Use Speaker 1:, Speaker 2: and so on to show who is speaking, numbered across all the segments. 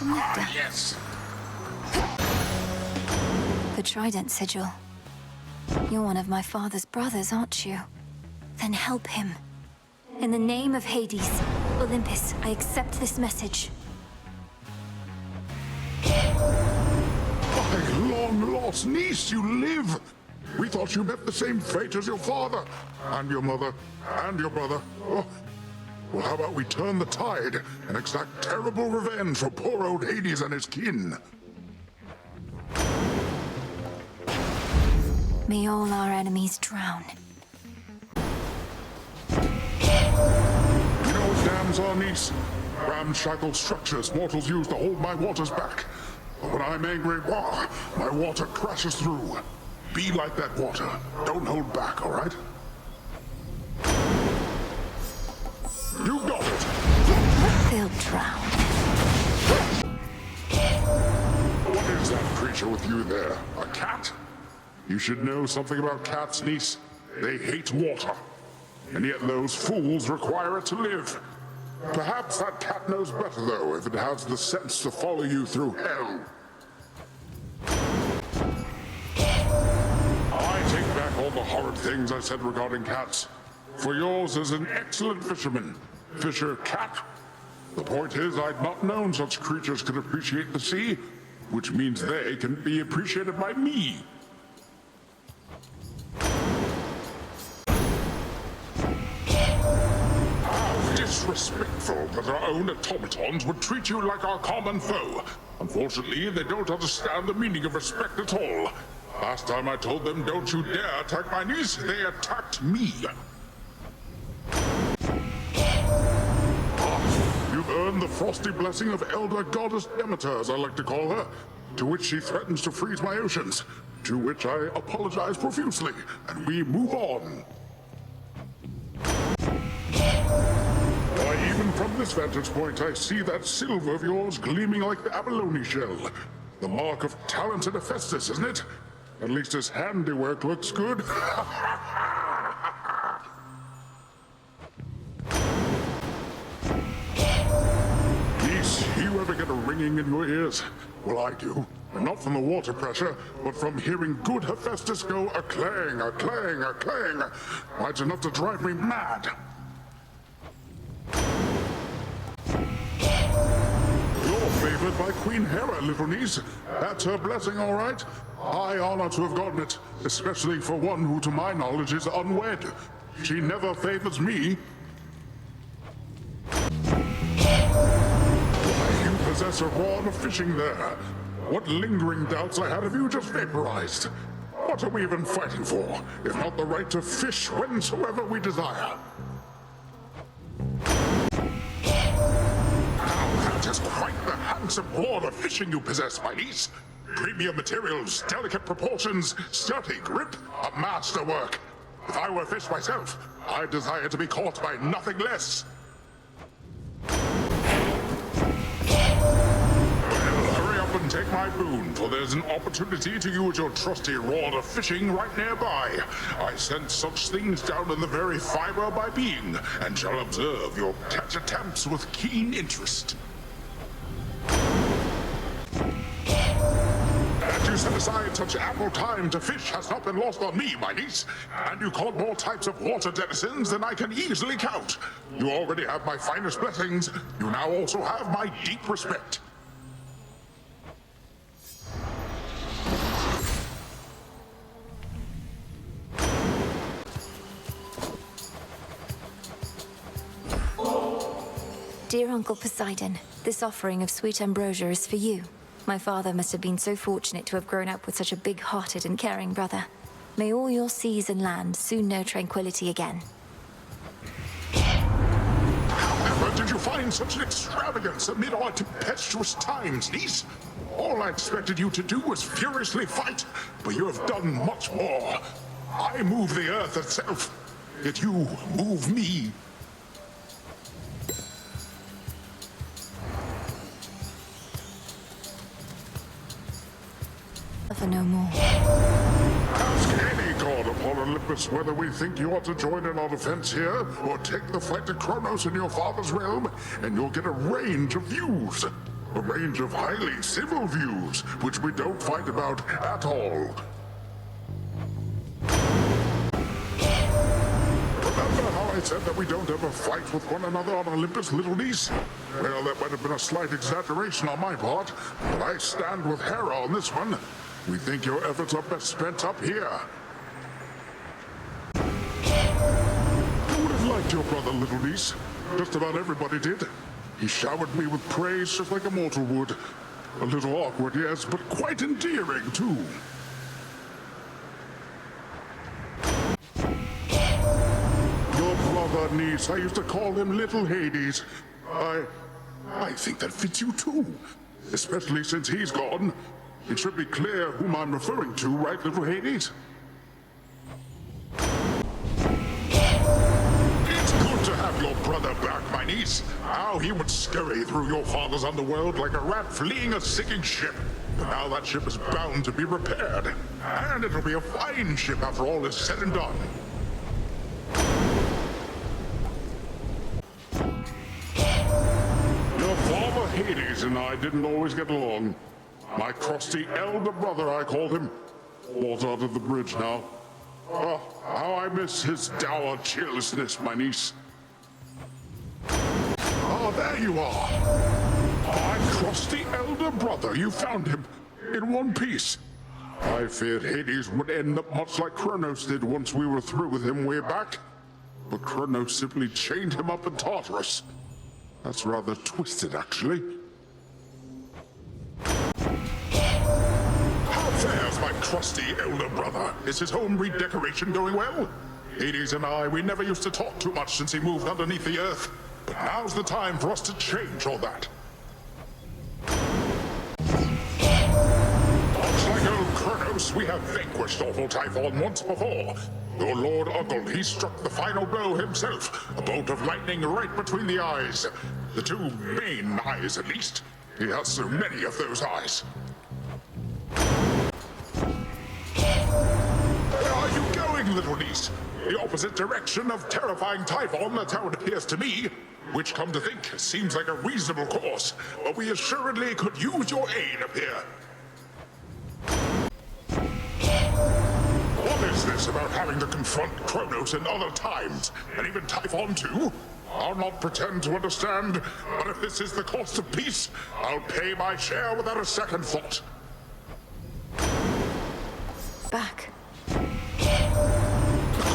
Speaker 1: Demeter.
Speaker 2: Yes.
Speaker 1: The Trident Sigil. You're one of my father's brothers, aren't you? Then help him. In the name of Hades, Olympus, I accept this message.
Speaker 2: My long-lost niece, you live! We thought you met the same fate as your father, and your mother, and your brother. Oh. Well, how about we turn the tide and exact terrible revenge for poor old Hades and his kin?
Speaker 1: May all our enemies drown.
Speaker 2: You know what dams are, niece? Ramshackle structures mortals use to hold my waters back. But when I'm angry, my water crashes through. Be like that water. Don't hold back, all right? You got it!
Speaker 1: They'll drown.
Speaker 2: What is that creature with you there? A cat? You should know something about cats, niece. They hate water. And yet those fools require it to live. Perhaps that cat knows better, though, if it has the sense to follow you through hell. I take back all the horrid things I said regarding cats. For yours is an excellent fisherman. Fisher cat. The point is, I'd not known such creatures could appreciate the sea, which means they can be appreciated by me. How disrespectful that our own automatons would treat you like our common foe. Unfortunately, they don't understand the meaning of respect at all. Last time I told them, don't you dare attack my niece, they attacked me. You've earned the frosty blessing of Elder Goddess Demeter, as I like to call her, to which she threatens to freeze my oceans, to which I apologize profusely, and we move on. Why, even from this vantage point, I see that silver of yours gleaming like the abalone shell. The mark of talented Hephaestus, isn't it? At least his handiwork looks good. You ever get a ringing in your ears? Well, I do. And not from the water pressure, but from hearing good Hephaestus go a clang, a clang, a clang. Why, it's enough to drive me mad. You're favored by Queen Hera, little niece. That's her blessing, all right? High honor to have gotten it, especially for one who, to my knowledge, is unwed. She never favors me. Possess a rod of fishing there. What lingering doubts I had of you just vaporized. What are we even fighting for, if not the right to fish whensoever we desire? Now that is quite the handsome rod of fishing you possess, my niece. Premium materials, delicate proportions, sturdy grip, a masterwork. If I were fish myself, I'd desire to be caught by nothing less. And take my boon, for there's an opportunity to use your trusty rod of fishing right nearby. I sense such things down in the very fiber of my being, and shall observe your catch attempts with keen interest. That you set aside such ample time to fish has not been lost on me, my niece, and you caught more types of water denizens than I can easily count. You already have my finest blessings. You now also have my deep respect.
Speaker 1: Dear Uncle Poseidon, this offering of sweet ambrosia is for you. My father must have been so fortunate to have grown up with such a big-hearted and caring brother. May all your seas and land soon know tranquility again.
Speaker 2: However did you find such an extravagance amid our tempestuous times, niece? All I expected you to do was furiously fight, but you have done much more. I move the earth itself, yet you move me.
Speaker 1: For no more.
Speaker 2: Ask any god upon Olympus whether we think you ought to join in our defense here, or take the fight to Kronos in your father's realm, and you'll get a range of views. A range of highly civil views, which we don't fight about at all. Remember how I said that we don't ever fight with one another on Olympus, little niece? Well, that might have been a slight exaggeration on my part, but I stand with Hera on this one. We think your efforts are best spent up here. You would have liked your brother, little niece. Just about everybody did. He showered me with praise just like a mortal would. A little awkward, yes, but quite endearing, too. Your brother, niece, I used to call him Little Hades. I think that fits you, too. Especially since he's gone. It should be clear whom I'm referring to, right, Little Hades? It's good to have your brother back, my niece. How he would scurry through your father's underworld like a rat fleeing a sinking ship. But now that ship is bound to be repaired. And it'll be a fine ship after all is said and done. Your father Hades and I didn't always get along. My crusty elder brother, I called him. Water under the bridge now. Oh, how I miss his dour cheerlessness, my niece. Oh, there you are. My crusty elder brother, you found him. In one piece. I feared Hades would end up much like Kronos did once we were through with him way back. But Kronos simply chained him up in Tartarus. That's rather twisted, actually. How fares my trusty elder brother? Is his home redecoration going well? Hades and I, we never used to talk too much since he moved underneath the earth. But now's the time for us to change all that. Much like old Kronos, we have vanquished awful Typhon once before. Your Lord Uncle, he struck the final blow himself. A bolt of lightning right between the eyes. The two main eyes, at least. He has so many of those eyes. Where are you going, little niece? The opposite direction of terrifying Typhon, that's how it appears to me. Which, come to think, seems like a reasonable course. But we assuredly could use your aid up here. What is this about having to confront Kronos in other times? And even Typhon too? I'll not pretend to understand, but if this is the cost of peace, I'll pay my share without a second thought.
Speaker 1: Back.
Speaker 2: The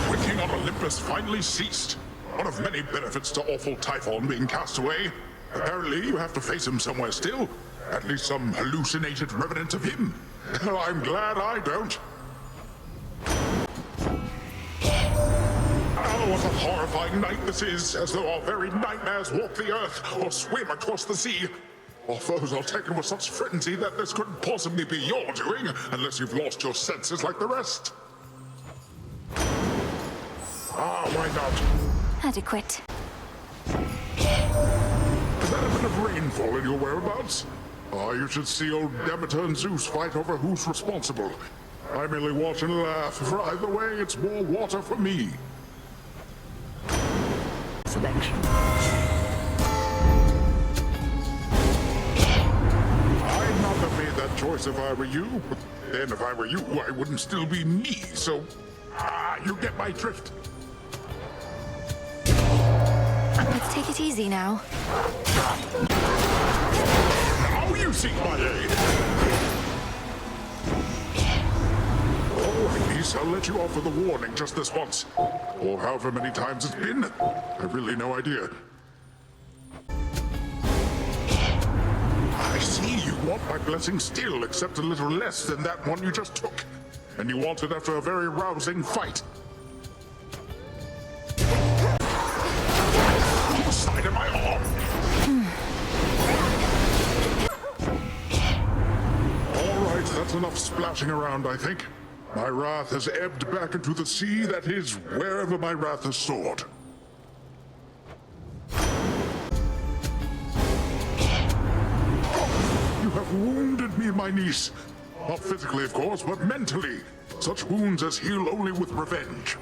Speaker 2: quaking on Olympus finally ceased. One of many benefits to awful Typhon being cast away. Apparently you have to face him somewhere still. At least some hallucinated remnant of him. I'm glad I don't. Oh, what a horrifying night this is, as though our very nightmares walk the earth or swim across the sea. Our foes are taken with such frenzy that this couldn't possibly be your doing, unless you've lost your senses like the rest. Ah, why not?
Speaker 1: Adequate.
Speaker 2: Has that a bit of rainfall in your whereabouts? Oh, you should see old Demeter and Zeus fight over who's responsible. I merely watch and laugh, for either way, it's more water for me.
Speaker 3: Selection.
Speaker 2: I'd not have made that choice if I were you, but then if I were you, I wouldn't still be me, so... you get my drift.
Speaker 1: Let's take it easy now.
Speaker 2: Now you seek my aid! All right, niece, I'll let you off with a warning just this once. Or however many times it's been. I've really no idea. I see you want my blessing still, except a little less than that one you just took. And you want it after a very rousing fight. Side of my arm. All right, that's enough splashing around, I think. My wrath has ebbed back into the sea that is wherever my wrath has soared. Oh, you have wounded me, my niece. Not physically, of course, but mentally. Such wounds as heal only with revenge.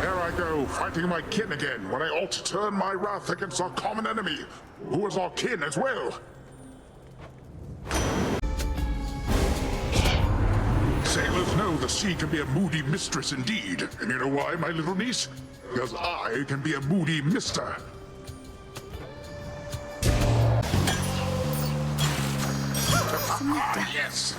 Speaker 2: There I go. go, fighting my kin again when I ought to turn my wrath against our common enemy, who is our kin as well. Sailors know the sea can be a moody mistress indeed. And you know why, my little niece? Because I can be a moody mister. Ah, yes.